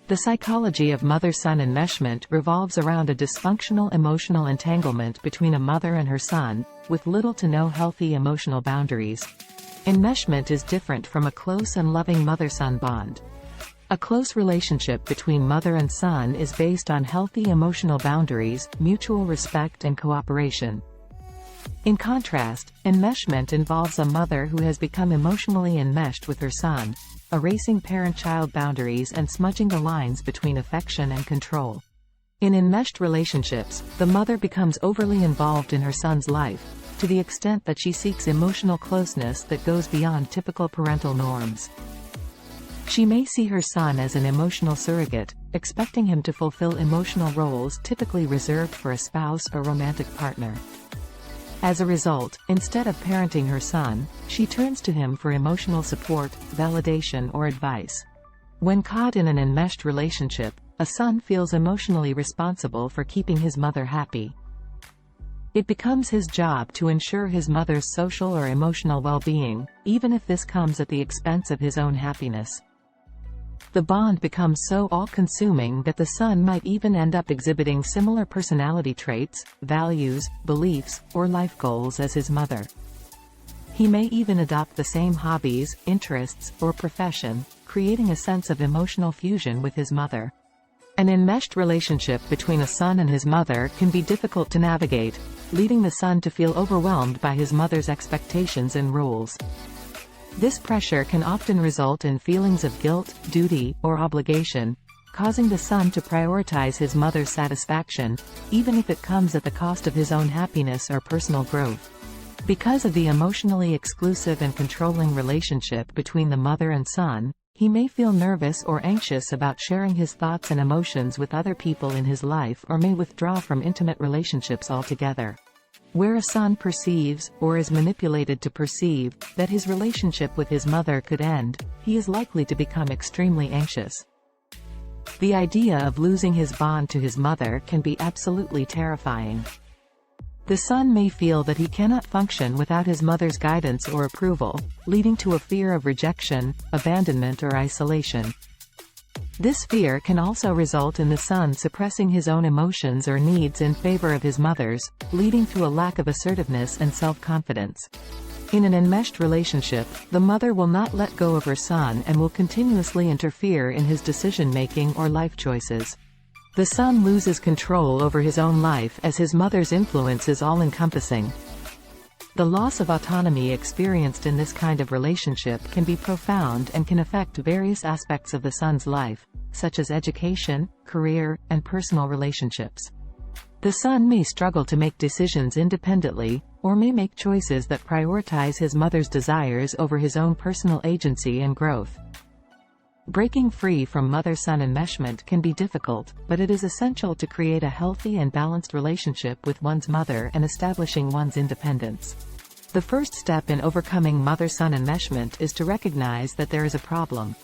The psychology of mother-son enmeshment revolves around a dysfunctional emotional entanglement between a mother and her son, with little to no healthy emotional boundaries. Enmeshment is different from a close and loving mother-son bond. A close relationship between mother and son is based on healthy emotional boundaries, mutual respect and cooperation. In contrast, enmeshment involves a mother who has become emotionally enmeshed with her son, erasing parent-child boundaries and smudging the lines between affection and control. In enmeshed relationships, the mother becomes overly involved in her son's life, to the extent that she seeks emotional closeness that goes beyond typical parental norms. She may see her son as an emotional surrogate, expecting him to fulfill emotional roles typically reserved for a spouse or romantic partner. As a result, instead of parenting her son, she turns to him for emotional support, validation or advice. When caught in an enmeshed relationship, a son feels emotionally responsible for keeping his mother happy. It becomes his job to ensure his mother's social or emotional well-being, even if this comes at the expense of his own happiness. The bond becomes so all-consuming that the son might even end up exhibiting similar personality traits, values, beliefs, or life goals as his mother. He may even adopt the same hobbies, interests, or profession, creating a sense of emotional fusion with his mother. An enmeshed relationship between a son and his mother can be difficult to navigate, leading the son to feel overwhelmed by his mother's expectations and rules. This pressure can often result in feelings of guilt, duty, or obligation, causing the son to prioritize his mother's satisfaction, even if it comes at the cost of his own happiness or personal growth. Because of the emotionally exclusive and controlling relationship between the mother and son, he may feel nervous or anxious about sharing his thoughts and emotions with other people in his life or may withdraw from intimate relationships altogether. Where a son perceives, or is manipulated to perceive, that his relationship with his mother could end, he is likely to become extremely anxious. The idea of losing his bond to his mother can be absolutely terrifying. The son may feel that he cannot function without his mother's guidance or approval, leading to a fear of rejection, abandonment or isolation. This fear can also result in the son suppressing his own emotions or needs in favor of his mother's, leading to a lack of assertiveness and self-confidence. In an enmeshed relationship, the mother will not let go of her son and will continuously interfere in his decision-making or life choices. The son loses control over his own life as his mother's influence is all-encompassing. The loss of autonomy experienced in this kind of relationship can be profound and can affect various aspects of the son's life, such as education, career, and personal relationships. The son may struggle to make decisions independently, or may make choices that prioritize his mother's desires over his own personal agency and growth. Breaking free from mother-son enmeshment can be difficult, but it is essential to create a healthy and balanced relationship with one's mother and establishing one's independence. The first step in overcoming mother-son enmeshment is to recognize that there is a problem.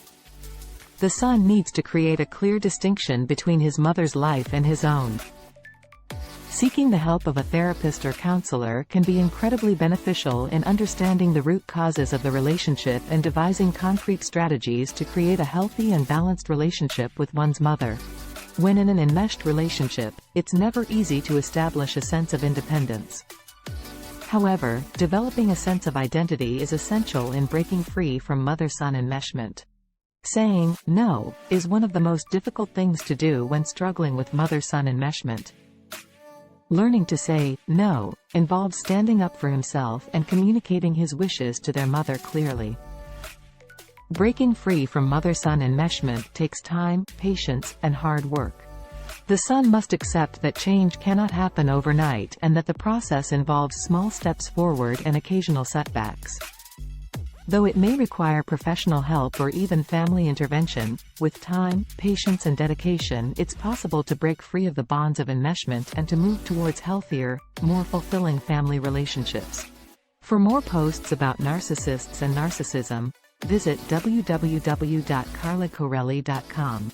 The son needs to create a clear distinction between his mother's life and his own. Seeking the help of a therapist or counselor can be incredibly beneficial in understanding the root causes of the relationship and devising concrete strategies to create a healthy and balanced relationship with one's mother. When in an enmeshed relationship, it's never easy to establish a sense of independence. However, developing a sense of identity is essential in breaking free from mother-son enmeshment. Saying no is one of the most difficult things to do when struggling with mother-son enmeshment. Learning to say no involves standing up for himself and communicating his wishes to their mother clearly. Breaking free from mother-son enmeshment takes time, patience, and hard work. The son must accept that change cannot happen overnight and that the process involves small steps forward and occasional setbacks. Though it may require professional help or even family intervention, with time, patience and dedication it's possible to break free of the bonds of enmeshment and to move towards healthier, more fulfilling family relationships. For more posts about narcissists and narcissism, visit www.carlacorelli.com.